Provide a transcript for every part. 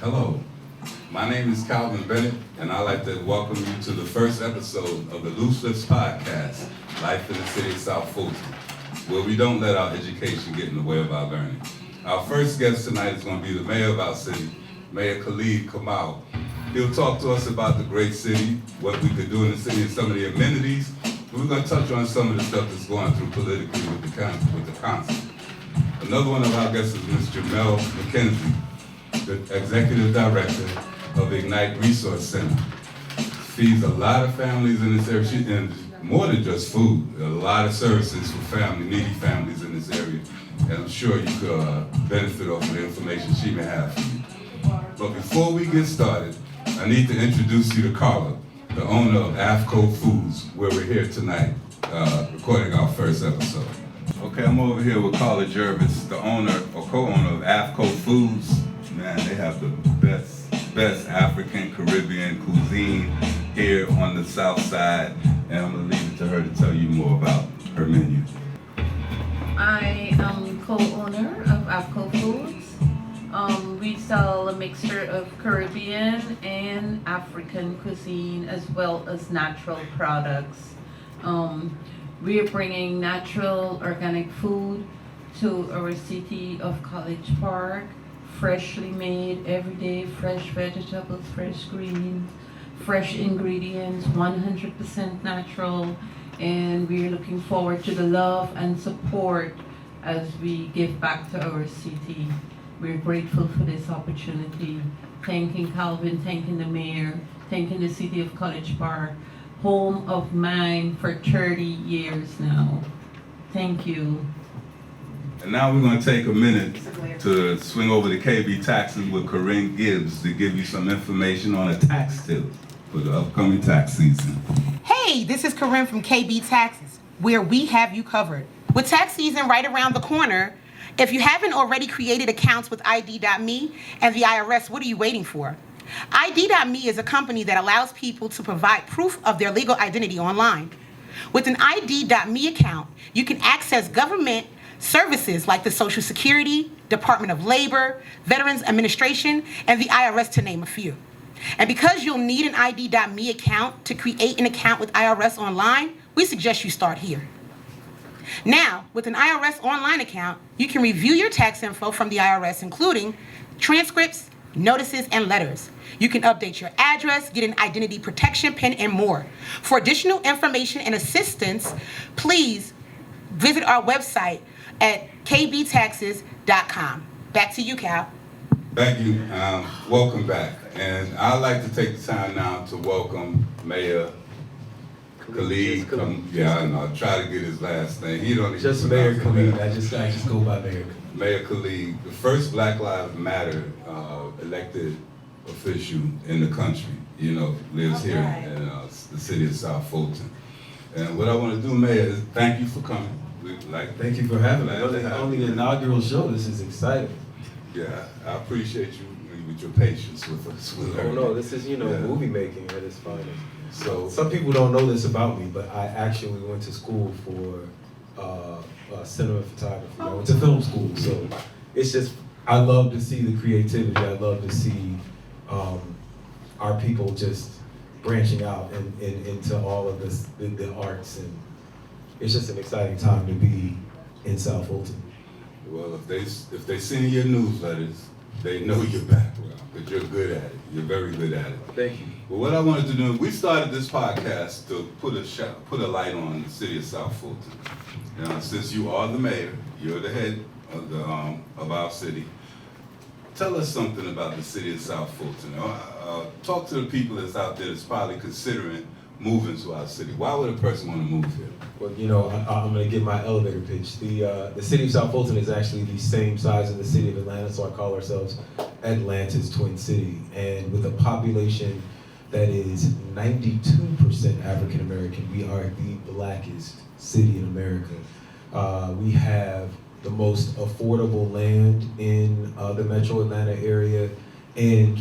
Hello, my name is Calvin Bennett, and I'd like to welcome you to the first episode of the Loose Lips Podcast, Life in the City of South Fulton, where we don't let our education get in the way of our learning. Our first guest tonight is going to be the mayor of our city, Mayor KHALID KAMAU. He'll talk to us about the great city, what we could do in the city, and some of the amenities. We're going to touch on some of the stuff that's going through politically with the council. Another one of our guests is Ms. JAMELLE MCKENZIE, the Executive Director of the Ignite Resource Center. Feeds a lot of families in this area, and more than just food, a lot of services for needy families in this area. And I'm sure you could benefit off of the information she may have for you. But before we get started, I need to introduce you to Carla, the owner of AFCO Foods, where we're here tonight, recording our first episode. Okay, I'm over here with Carla Jervis, the owner or co-owner of AFCO Foods. Man, they have the best African Caribbean cuisine here on the south side, and I'm gonna leave it to her to tell you more about her menu. I am co-owner of AFCO Foods. We sell a mixture of Caribbean and African cuisine as well as natural products. We are bringing natural organic food to our city of College Park. Freshly made every day, fresh vegetables, fresh greens, fresh ingredients, 100% natural, and we're looking forward to the love and support as we give back to our city. We're grateful for this opportunity. Thanking Calvin, thanking the mayor, thanking the city of College Park, home of mine for 30 years now. Thank you. And now we're going to take a minute to swing over to KB Taxes with Corinne Gibbs to give you some information on a tax tip for the upcoming tax season. Hey, this is Corinne from KB Taxes, where we have you covered. With tax season right around the corner, if you haven't already created accounts with ID.me and the IRS, what are you waiting for? ID.me is a company that allows people to provide proof of their legal identity online. With an ID.me account, you can access government services like the Social Security, Department of Labor, Veterans Administration, and the IRS, to name a few. And because you'll need an ID.me account to create an account with IRS online, we suggest you start here. Now, with an IRS online account, you can review your tax info from the IRS, including transcripts, notices, and letters. You can update your address, get an identity protection pin, and more. For additional information and assistance, please visit our website at kbtaxes.com. Back to you, Cal. Thank you. Welcome back. And I'd like to take the time now to welcome Mayor KHALID. Yeah, I know. Try to get his last name. He don't even just Mayor KHALID. I just go by Mayor. Mayor KHALID, the first Black Lives Matter elected official in the country. You know, lives here in the city of South Fulton. And what I want to do, Mayor, is thank you for coming. Thank you for having me. On the inaugural show, this is exciting. Yeah, I appreciate you with your patience with us. Oh no, this is movie making at its finest. So some people don't know this about me, but I actually went to school for cinema photography. I went to film school, so it's just I love to see the creativity. I love to see our people just branching out and into all of this, the arts, and it's just an exciting time to be in South Fulton. Well, if they send your newsletters, they know your background, because you're good at it. You're very good at it. Thank you. But what I wanted to do, we started this podcast to put a light on the city of South Fulton. Now, since you are the mayor, you're the head of our city. Tell us something about the city of South Fulton. Talk to the people that's out there that's probably considering moving to our city. Why would a person want to move here? Well, I'm going to give my elevator pitch. The city of South Fulton is actually the same size as the city of Atlanta, so I call ourselves Atlanta's twin city. And with a population that is 92% African American, we are the blackest city in America. We have the most affordable land in the metro Atlanta area, and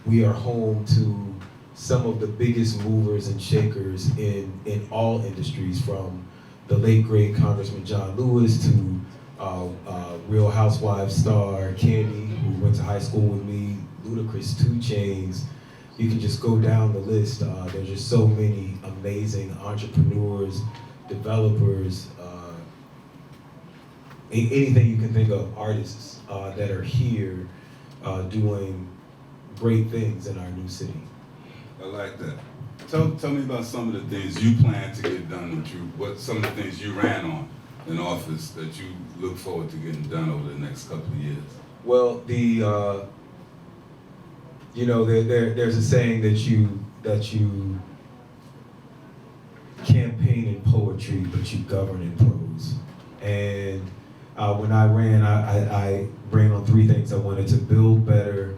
we are home to some of the biggest movers and shakers in all industries, from the late great Congressman John Lewis to Real Housewives star Candy, who went to high school with me, Ludacris, 2 Chainz. You can just go down the list. There's just so many amazing entrepreneurs, developers, anything you can think of, artists that are here doing great things in our new city. I like that. Tell me about some of the things you plan to get done what some of the things you ran on in office that you look forward to getting done over the next couple of years. Well, you know, there's a saying that you campaign in poetry, but you govern in prose. And when I ran, I ran on 3 things. I wanted to build better,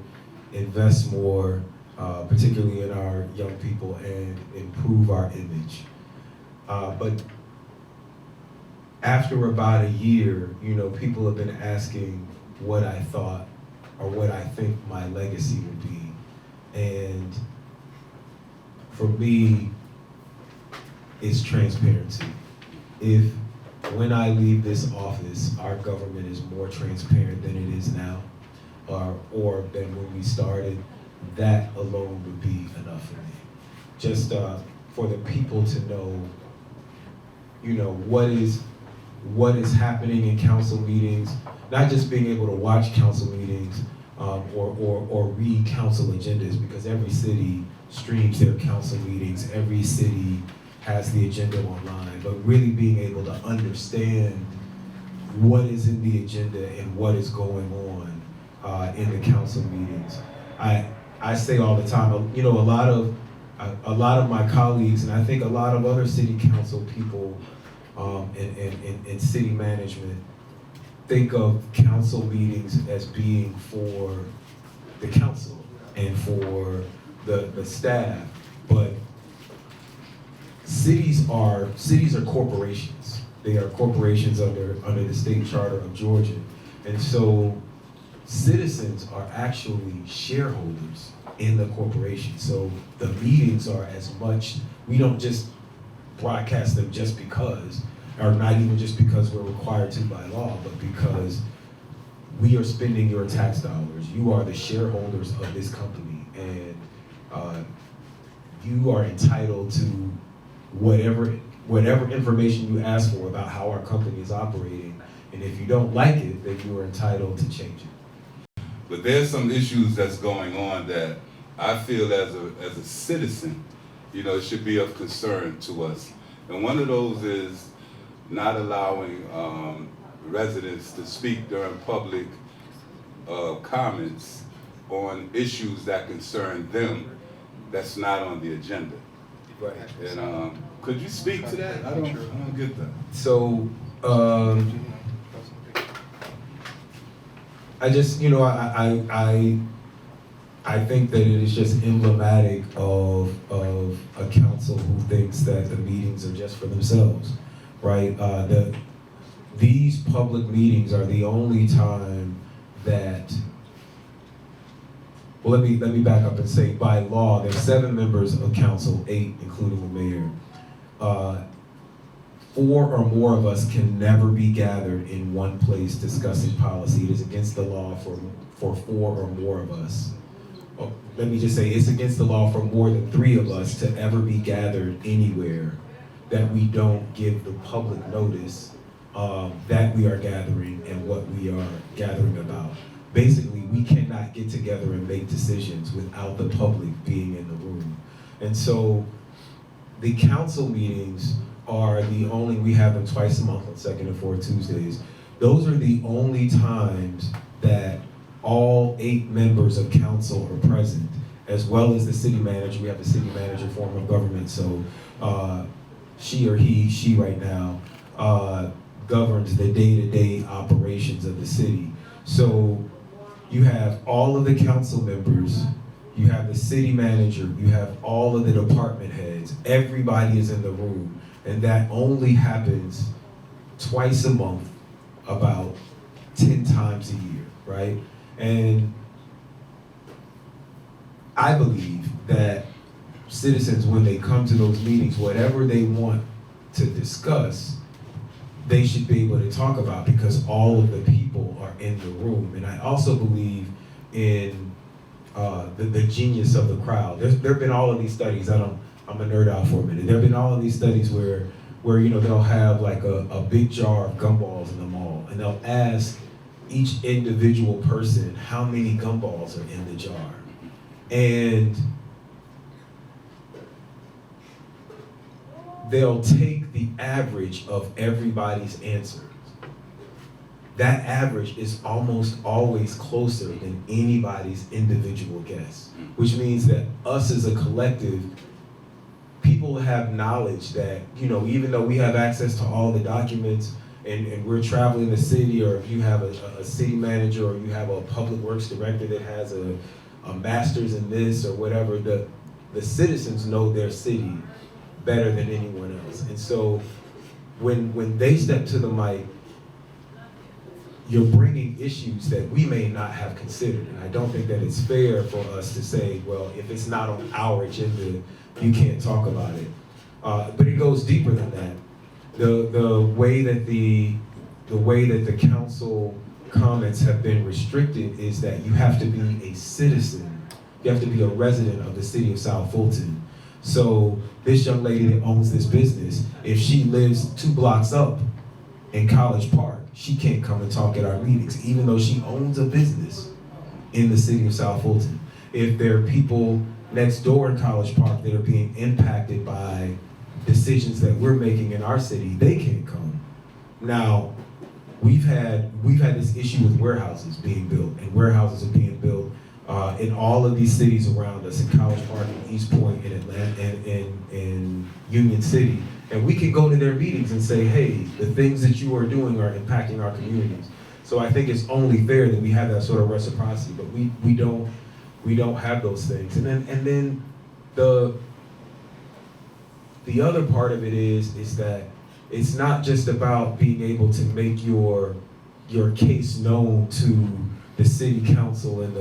invest more, particularly in our young people, and improve our image. But after about a year, you know, people have been asking what I thought or what I think my legacy would be. And for me, it's transparency. If when I leave this office, our government is more transparent than it is now, or than when we started, that alone would be enough for me. Just for the people to know, you know, what is happening in council meetings, not just being able to watch council meetings or read council agendas, because every city streams their council meetings, every city has the agenda online, but really being able to understand what is in the agenda and what is going on in the council meetings. I say all the time, you know, a lot of my colleagues, and I think a lot of other city council people in city management, think of council meetings as being for the council and for the staff, but cities are corporations. They are corporations under the state charter of Georgia, and so citizens are actually shareholders in the corporation. So the meetings are as much, we don't just broadcast them just because, or not even just because we're required to by law, but because we are spending your tax dollars. You are the shareholders of this company, and you are entitled to whatever information you ask for about how our company is operating. And if you don't like it, then you are entitled to change it. But there's some issues that's going on that I feel as a citizen, you know, it should be of concern to us. And one of those is not allowing residents to speak during public comments on issues that concern them that's not on the agenda. Right. And could you speak to that? I don't get that. So, I just, you know, I think that it is just emblematic of a council who thinks that the meetings are just for themselves, right? These public meetings are the only time that, well, let me back up and say, by law, there's 7 members of council, 8 including the mayor. 4 or more of us can never be gathered in one place discussing policy. It is against the law for 4 or more of us. Oh, let me just say, it's against the law for more than 3 of us to ever be gathered anywhere that we don't give the public notice that we are gathering and what we are gathering about. Basically, we cannot get together and make decisions without the public being in the room. And so the council meetings are the only, we have them twice a month on 2nd and 4th Tuesdays. Those are the only times that all 8 members of council are present, as well as the city manager. We have the city manager form of government, so she right now, governs the day-to-day operations of the city. So you have all of the council members, you have the city manager, you have all of the department heads, everybody is in the room, and that only happens twice a month, about 10 times a year, right? And I believe that citizens, when they come to those meetings, whatever they want to discuss, they should be able to talk about, because all of the people are in the room. And I also believe in the genius of the crowd. There have been all of these studies. I'm a nerd out for a minute. There have been all of these studies where they'll have like a big jar of gumballs in the mall, and they'll ask each individual person how many gumballs are in the jar, and they'll take the average of everybody's answers. That average is almost always closer than anybody's individual guess, which means that us as a collective, people have knowledge that, even though we have access to all the documents and we're traveling the city, or if you have a city manager or you have a public works director that has a master's in this or whatever, the citizens know their city better than anyone else. And so when they step to the mic, you're bringing issues that we may not have considered. And I don't think that it's fair for us to say, well, if it's not on our agenda, you can't talk about it. But it goes deeper than that. The way that the council comments have been restricted is that you have to be a citizen. You have to be a resident of the city of South Fulton. So this young lady that owns this business, if she lives 2 blocks up in College Park, she can't come and talk at our meetings, even though she owns a business in the city of South Fulton. If there are people next door in College Park that are being impacted by decisions that we're making in our city, they can't come. Now, we've had this issue with warehouses being built, and warehouses are being built in all of these cities around us, in College Park, in East Point, in Atlanta, and in Union City. And we can go to their meetings and say, hey, the things that you are doing are impacting our communities. So I think it's only fair that we have that sort of reciprocity, but we don't have those things. And then the other part of it is that it's not just about being able to make your case known to the city council and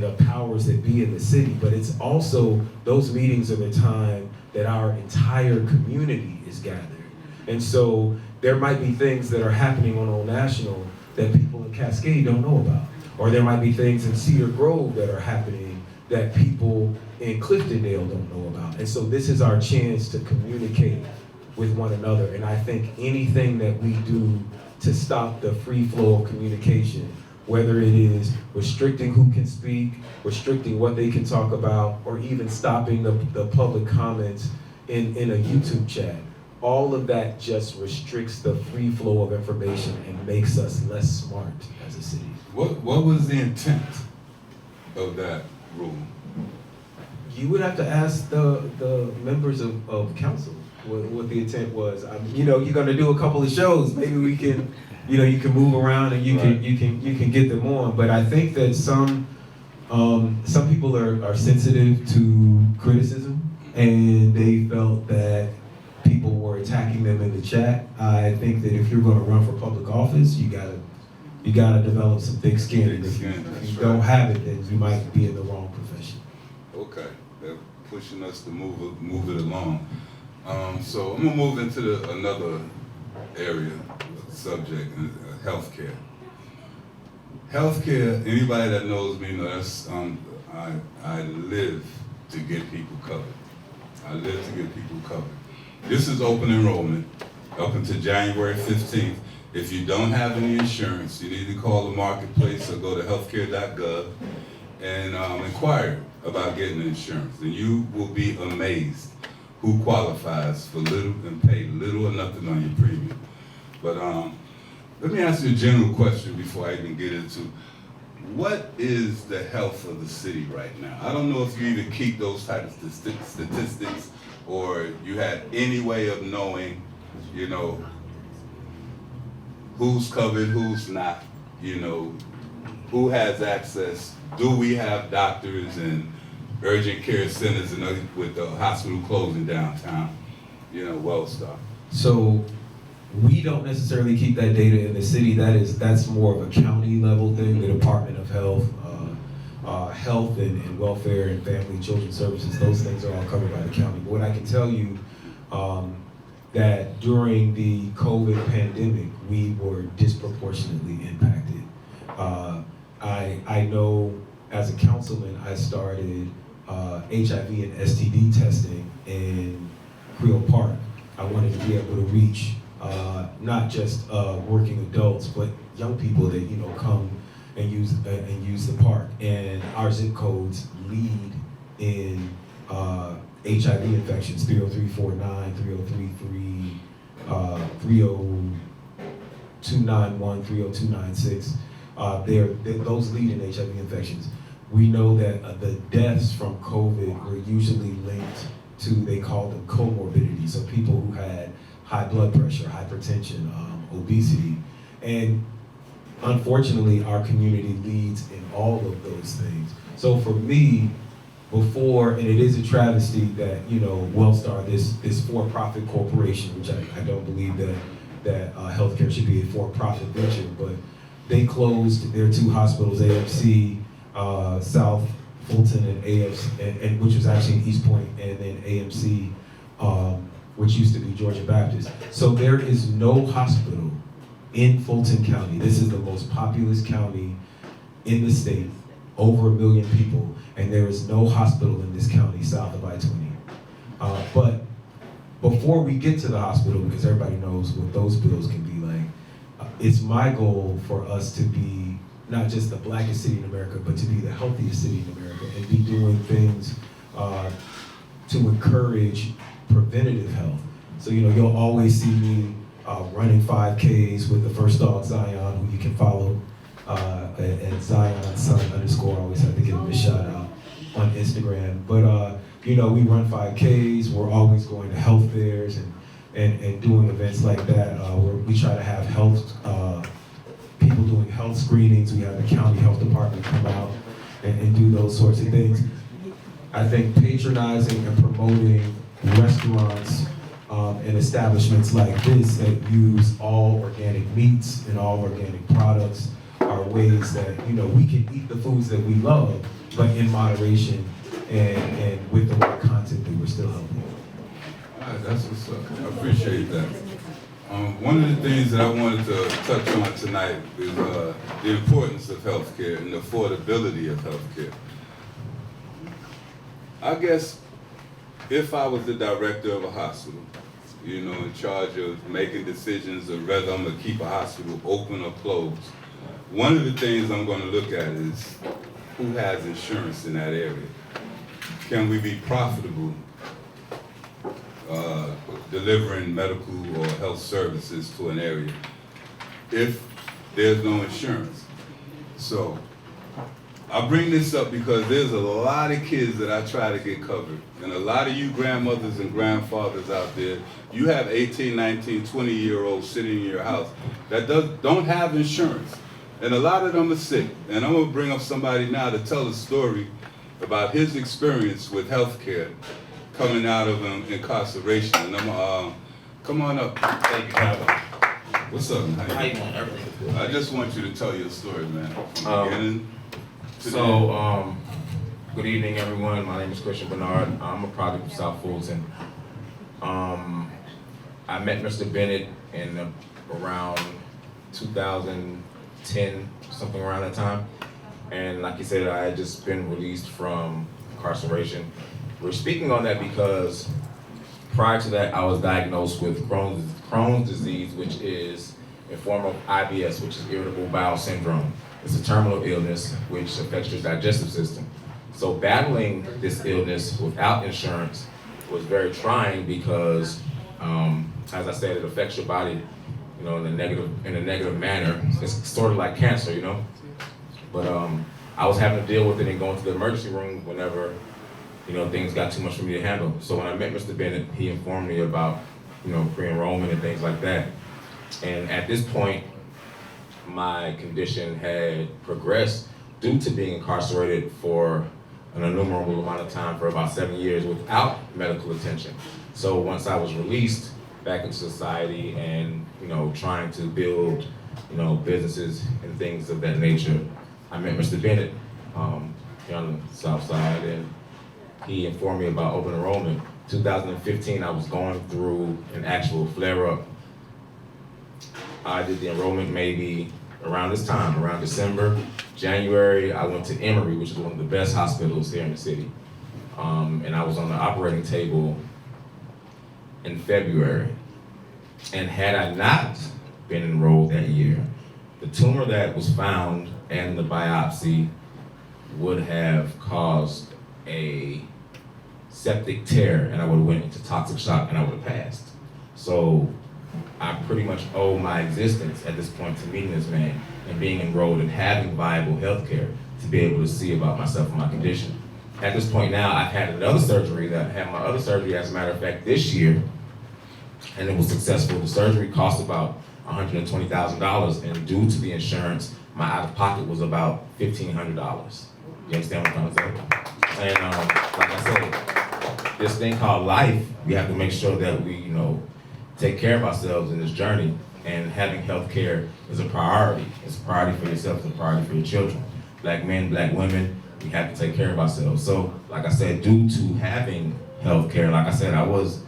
the powers that be in the city, but it's also, those meetings are the time that our entire community is gathered. And so there might be things that are happening on Old National that people in Cascade don't know about. Or there might be things in Cedar Grove that are happening that people in Cliftondale don't know about. And so this is our chance to communicate with one another. And I think anything that we do to stop the free flow of communication, whether it is restricting who can speak, restricting what they can talk about, or even stopping the public comments in a YouTube chat, all of that just restricts the free flow of information and makes us less smart as a city. What was the intent of that rule? You would have to ask the members of council what the intent was. You're gonna do a couple of shows. Maybe we can, you can move around and you can get them on. But I think that some people are sensitive to criticism, and they felt that people were attacking them in the chat. I think that if you're going to run for public office, you gotta develop some thick skin. And if you don't have it, then you might be in the wrong profession. Okay, they're pushing us to move it along. So I'm gonna move into another area, subject, healthcare. Healthcare, anybody that knows me knows I live to get people covered. I live to get people covered. This is open enrollment up until January 15th. If you don't have any insurance, you need to call the marketplace or go to healthcare.gov and inquire about getting insurance. And you will be amazed who qualifies for little and pay little or nothing on your premium. But let me ask you a general question before I even get into what is the health of the city right now? I don't know if you even keep those types of statistics or you had any way of knowing, who's covered, who's not, who has access. Do we have doctors and urgent care centers and with the hospital closing downtown, well stuff. So we don't necessarily keep that data in the city. That's more of a county level thing. The Department of Health, Health and Welfare and Family and Children Services, those things are all covered by the county. But what I can tell you, that during the COVID pandemic, we were disproportionately impacted. I know as a councilman, I started HIV and STD testing in Creole Park. I wanted to be able to reach not just working adults, but young people that come and use the park. And our zip codes lead in HIV infections: 30349, 3033, 30291, 30296. Those lead in HIV infections. We know that the deaths from COVID were usually linked to, they call them comorbidities, so people who had high blood pressure, hypertension, obesity. And unfortunately, our community leads in all of those things. So for me, before, and it is a travesty that, Wellstar, this for-profit corporation, which I don't believe that healthcare should be a for-profit venture, but they closed their 2 hospitals, AFC, South Fulton and AFC, and which was actually in East Point, and then AMC, which used to be Georgia Baptist. So there is no hospital in Fulton County. This is the most populous county in the state, over 1 million people, and there is no hospital in this county south of I-20. But before we get to the hospital, because everybody knows what those bills can be like, it's my goal for us to be not just the blackest city in America, but to be the healthiest city in America, and be doing things to encourage preventative health. So you'll always see me running 5Ks with the first dog Zion, who you can follow at Zion Son _ I always have to give him a shout out on Instagram. But we run 5Ks. We're always going to health fairs and doing events like that where we try to have health people doing health screenings. We have the county health department come out and do those sorts of things. I think patronizing and promoting restaurants and establishments like this that use all organic meats and all organic products are ways that we can eat the foods that we love, but in moderation and with the right content that we're still healthy. All right, that's what's up. I appreciate that. One of the things that I wanted to touch on tonight is the importance of healthcare and the affordability of healthcare. I guess if I was the director of a hospital, in charge of making decisions of whether I'm gonna keep a hospital open or closed, one of the things I'm gonna look at is who has insurance in that area. Can we be profitable delivering medical or health services to an area if there's no insurance? So I bring this up because there's a lot of kids that I try to get covered, and a lot of you grandmothers and grandfathers out there, you have 18, 19, 20-year-olds sitting in your house that don't have insurance, and a lot of them are sick. And I'm gonna bring up somebody now to tell a story about his experience with healthcare coming out of incarceration. And I'm come on up. Thank you, Calvin. What's up, man? How you doing? Everything. I just want you to tell your story, man. From beginning to the end. So, good evening, everyone. My name is Christian Bernard. I'm a product of South Fulton. I met Mr. Bennett in around 2010, something around that time. And like you said, I had just been released from incarceration. We're speaking on that because prior to that, I was diagnosed with Crohn's disease, which is a form of IBS, which is irritable bowel syndrome. It's a terminal illness which affects your digestive system. So battling this illness without insurance was very trying because, as I said, it affects your body, in a negative manner. It's sort of like cancer, But I was having to deal with it and going to the emergency room whenever, things got too much for me to handle. So when I met Mr. Bennett, he informed me about, pre-enrollment and things like that. And at this point, my condition had progressed due to being incarcerated for an innumerable amount of time for about 7 years without medical attention. So once I was released back into society and, trying to build, businesses and things of that nature, I met Mr. Bennett here on the South Side, and he informed me about open enrollment. 2015, I was going through an actual flare-up. I did the enrollment maybe around this time, around December, January, I went to Emory, which is one of the best hospitals here in the city. And I was on the operating table in February. And had I not been enrolled that year, the tumor that was found and the biopsy would have caused a septic tear, and I would have went into toxic shock and I would have passed. So I pretty much owe my existence at this point to meeting this man and being enrolled and having viable health care to be able to see about myself and my condition. At this point now, I've had another surgery, I had my other surgery, as a matter of fact, this year, and it was successful. The surgery cost about $120,000, and due to the insurance, my out-of-pocket was about $1,500. You understand what I'm trying to say? And like I said, this thing called life, we have to make sure that we, take care of ourselves in this journey, and having health care is a priority. It's a priority for yourself, it's a priority for your children. Black men, black women, we have to take care of ourselves. So, like I said, due to having health care, like I said, I was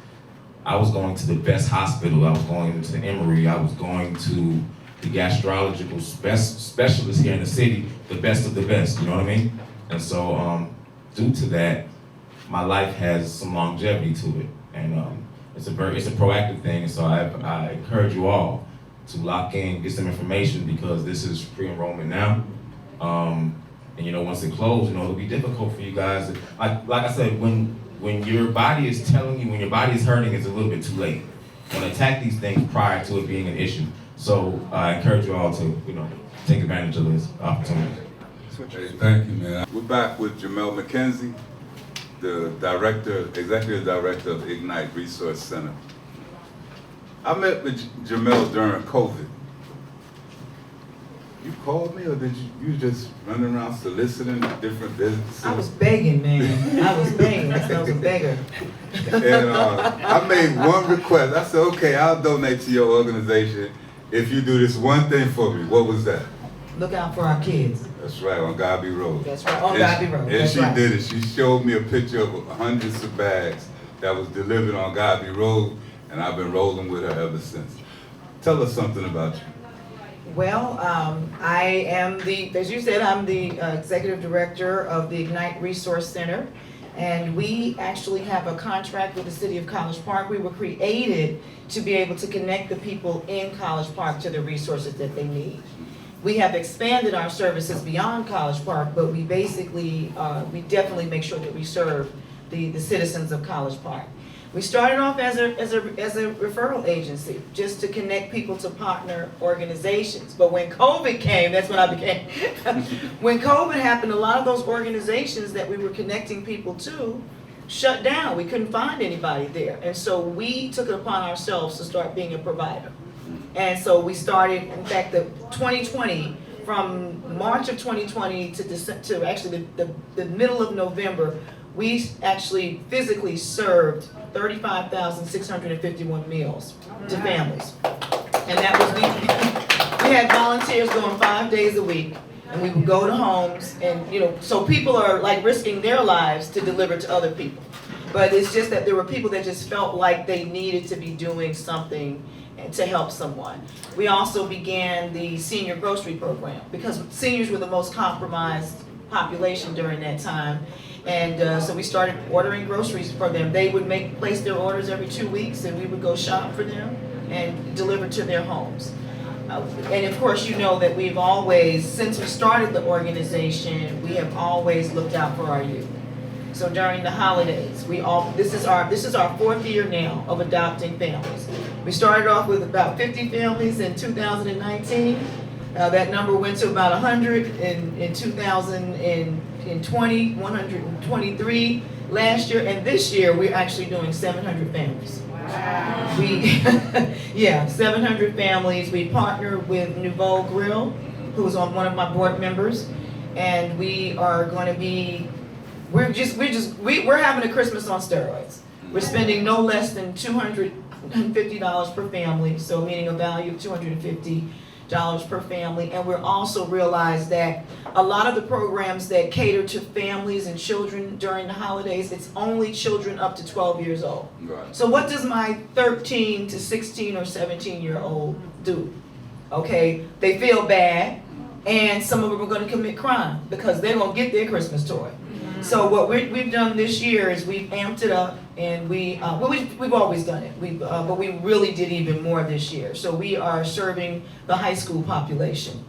going to the best hospital. I was going to Emory. I was going to the gastrological specialist here in the city, the best of the best, you know what I mean? And so, due to that, my life has some longevity to it. And it's a proactive thing. So I encourage you all to lock in, get some information, because this is pre-enrollment now. And once it closes, it'll be difficult for you guys. Like I said, when your body is telling you, when your body is hurting, it's a little bit too late. You want to attack these things prior to it being an issue. So I encourage you all to, take advantage of this opportunity. Hey, thank you, man. We're back with JAMELLE MCKENZIE, the executive director of Ignite Resource Center. I met with JAMELLE during COVID. You called me, or did you just run around soliciting different businesses? I was begging, man. I was begging. I was a beggar. And I made one request. I said, okay, I'll donate to your organization if you do this one thing for me. What was that? Look out for our kids. That's right, on Godby Road. That's right, on Godby Road. And she did it. She showed me a picture of hundreds of bags that was delivered on Godby Road, and I've been rolling with her ever since. Tell us something about you. Well, I am as you said, I'm the executive director of the Ignite Resource Center, and we actually have a contract with the city of College Park. We were created to be able to connect the people in College Park to the resources that they need. We have expanded our services beyond College Park, but we basically, we definitely make sure that we serve the citizens of College Park. We started off as a referral agency, just to connect people to partner organizations. But when COVID came, that's when I became, when COVID happened, a lot of those organizations that we were connecting people to shut down. We couldn't find anybody there. And so we took it upon ourselves to start being a provider. And so we started, in fact, the 2020, from March of 2020 to actually the middle of November, we actually physically served 35,651 meals to families. And that was, we had volunteers going 5 days a week, and we would go to homes, and so people are like risking their lives to deliver to other people. But it's just that there were people that just felt like they needed to be doing something to help someone. We also began the senior grocery program, because seniors were the most compromised population during that time. And so we started ordering groceries for them. They would place their orders every 2 weeks, and we would go shop for them and deliver to their homes. And of course, you know that we've always, since we started the organization, we have always looked out for our youth. So during the holidays, this is our fourth year now of adopting families. We started off with about 50 families in 2019. That number went to about 100 in 2020, 123 last year, and this year we're actually doing 700 families. Wow. Yeah, 700 families. We partnered with Nouveau Grill, who's one of my board members, and we are going to be. We're having a Christmas on steroids. We're spending no less than $250 per family, so meaning a value of $250 per family. And we're also realized that a lot of the programs that cater to families and children during the holidays, it's only children up to 12 years old. Right. So what does my 13 to 16 or 17-year-old do? Okay, they feel bad. and some of them are gonna commit crime because they're gonna get their Christmas toy. So what we've done this year is we've amped it up, and we've always done it. But we really did even more this year. So we are serving the high school population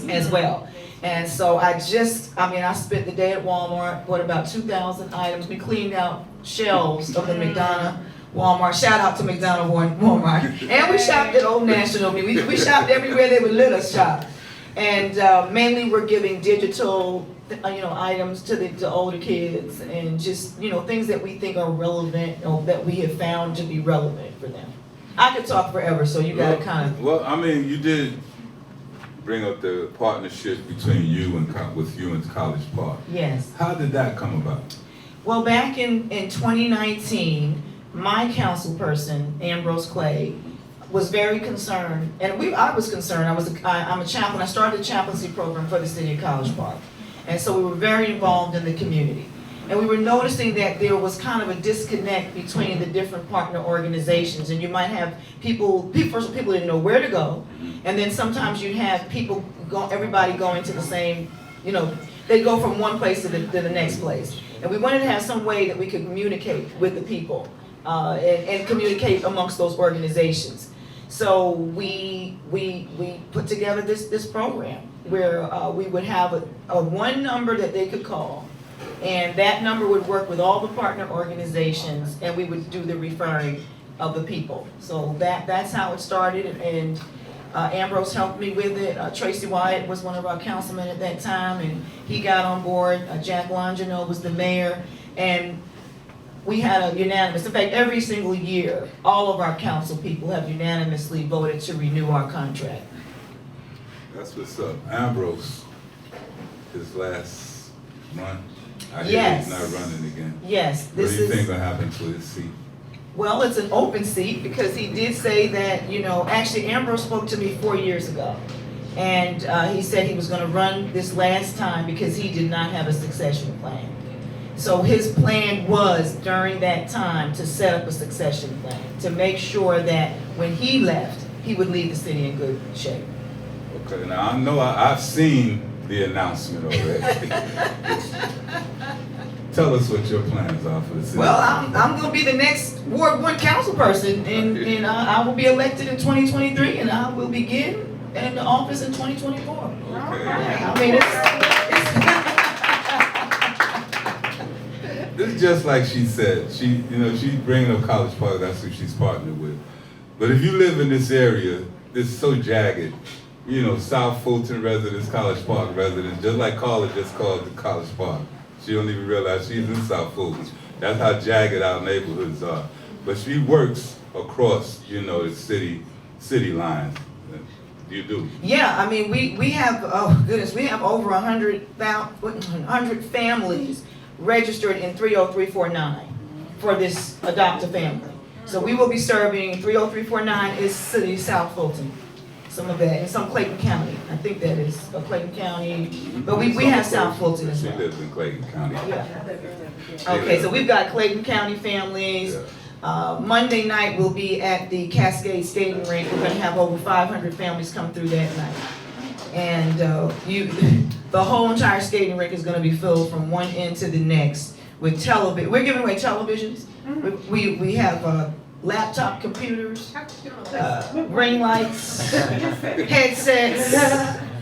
as well. And so I spent the day at Walmart, bought about 2,000 items. We cleaned out shelves of the McDonough Walmart. Shout out to McDonough Walmart. And we shopped at Old National. We shopped everywhere they would let us shop. And mainly we're giving digital items to the older kids, and just, things that we think are relevant, that we have found to be relevant for them. I could talk forever, so you gotta kind of. Well, I mean, you did bring up the partnership between you and College Park. Yes. How did that come about? Well, back in 2019, my council person, Ambrose Clay, was very concerned, and I was concerned. I'm a chaplain. I started a chaplaincy program for the city of College Park. And so we were very involved in the community. And we were noticing that there was kind of a disconnect between the different partner organizations. And you might have people didn't know where to go. And then sometimes you'd have everybody going to the same, they go from one place to the next place. And we wanted to have some way that we could communicate with the people and communicate amongst those organizations. So we put together this program where we would have a one number that they could call, and that number would work with all the partner organizations, and we would do the referring of the people. So that's how it started, and Ambrose helped me with it. Tracy Wyatt was one of our councilmen at that time, and he got on board. Jack Longino was the mayor, and we had a unanimous, in fact, every single year, all of our council people have unanimously voted to renew our contract. That's what's up. Ambrose, his last run, I hear Yes. he's not running again. Yes, What do you think will happen to his seat? Well, it's an open seat because he did say that, actually Ambrose spoke to me 4 years ago. And he said he was gonna run this last time because he did not have a succession plan. So his plan was during that time to set up a succession plan, to make sure that when he left, he would leave the city in good shape. Okay, now I know I've seen the announcement already. Tell us what your plans are for the city. Well, I'm going to be the next Ward 1 council person, and I will be elected in 2023, and I will begin in the office in 2024. Okay. I mean, It's just like she said. She's bringing up College Park. That's who she's partnered with. But if you live in this area, it's so jagged. South Fulton residents, College Park residents, just like Carla just called the College Park. She don't even realize she's in South Fulton. That's how jagged our neighborhoods are. But she works across, the city lines. You do. Yeah, I mean, we have, we have over 100 families registered in 30349 for this adopt a family. So we will be serving 30349 is City of South Fulton. Some of that, and some Clayton County. I think that is Clayton County, but we have South Fulton as well. She lives in Clayton County. Yeah. Okay, so we've got Clayton County families. Yeah. Monday night we'll be at the Cascade Skating Rink. We're gonna have over 500 families come through that night. And the whole entire skating rink is gonna be filled from one end to the next with television. We're giving away televisions. We have laptop computers, ring lights, headsets,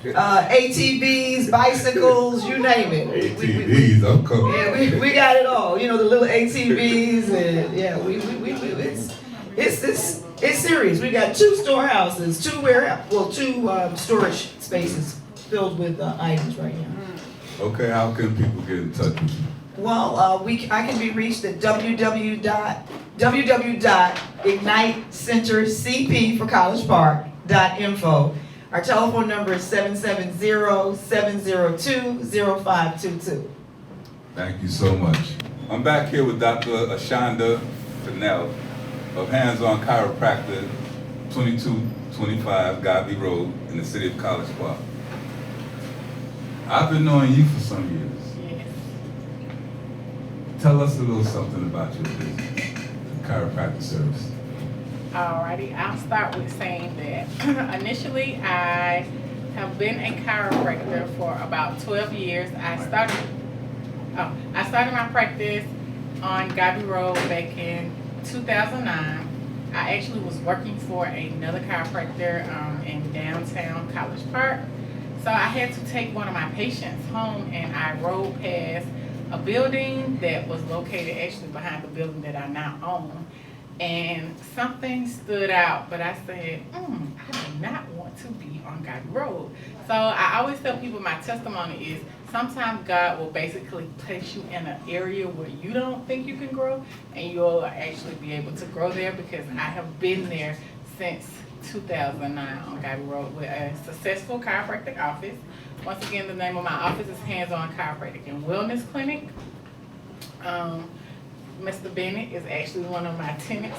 ATVs, bicycles, you name it. ATVs, I'm coming. Yeah, we got it all. The little ATVs, and yeah, it's serious. We got 2 storehouses, 2 storage spaces filled with items right now. Okay, how can people get in touch with you? Well, I can be reached at www.ignitecentercp for College Park.info. Our telephone number is 770-702-0522. Thank you so much. I'm back here with Dr. ASHANDA FENNELL of Hands-On Chiropractor, 2225 Godley Road in the city of College Park. I've been knowing you for some years. Tell us a little something about your business, chiropractic service. Alrighty, I'll start with saying that initially I have been a chiropractor for about 12 years. I started my practice on Gabby Road back in 2009. I actually was working for another chiropractor in downtown College Park. So I had to take one of my patients home, and I rode past a building that was located actually behind the building that I now own. And something stood out, but I said, I do not want to be on God Road. So I always tell people my testimony is sometimes God will basically place you in an area where you don't think you can grow, and you'll actually be able to grow there, because I have been there since 2009 on God Road with a successful chiropractic office. Once again, the name of my office is Hands-On Chiropractic and Wellness Clinic. Mr. Bennett is actually one of my tenants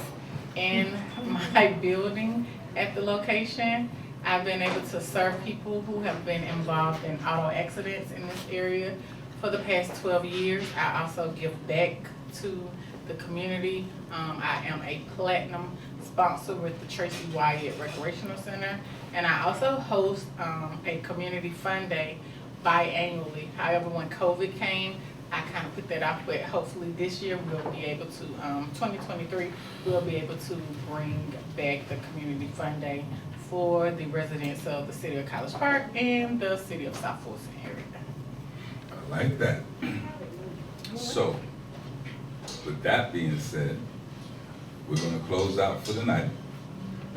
in my building at the location. I've been able to serve people who have been involved in auto accidents in this area for the past 12 years. I also give back to the community. I am a platinum sponsor with the Tracy Wyatt Recreational Center, and I also host a community fun day biannually. However, when COVID came, I kind of put that off, but hopefully this year we'll be able to, 2023, we'll be able to bring back the Community Fun Day for the residents of the city of College Park and the city of South Fulton area. I like that. So, with that being said, we're gonna close out for the night.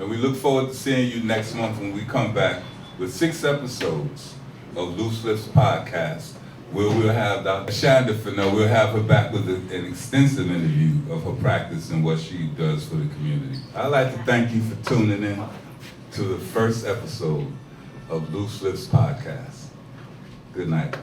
And we look forward to seeing you next month when we come back with 6 episodes of Loose Lips Podcast, where we'll have Dr. ASHANDA FENNELL. We'll have her back with an extensive interview of her practice and what she does for the community. I'd like to thank you for tuning in to the first episode of Loose Lips Podcast. Good night.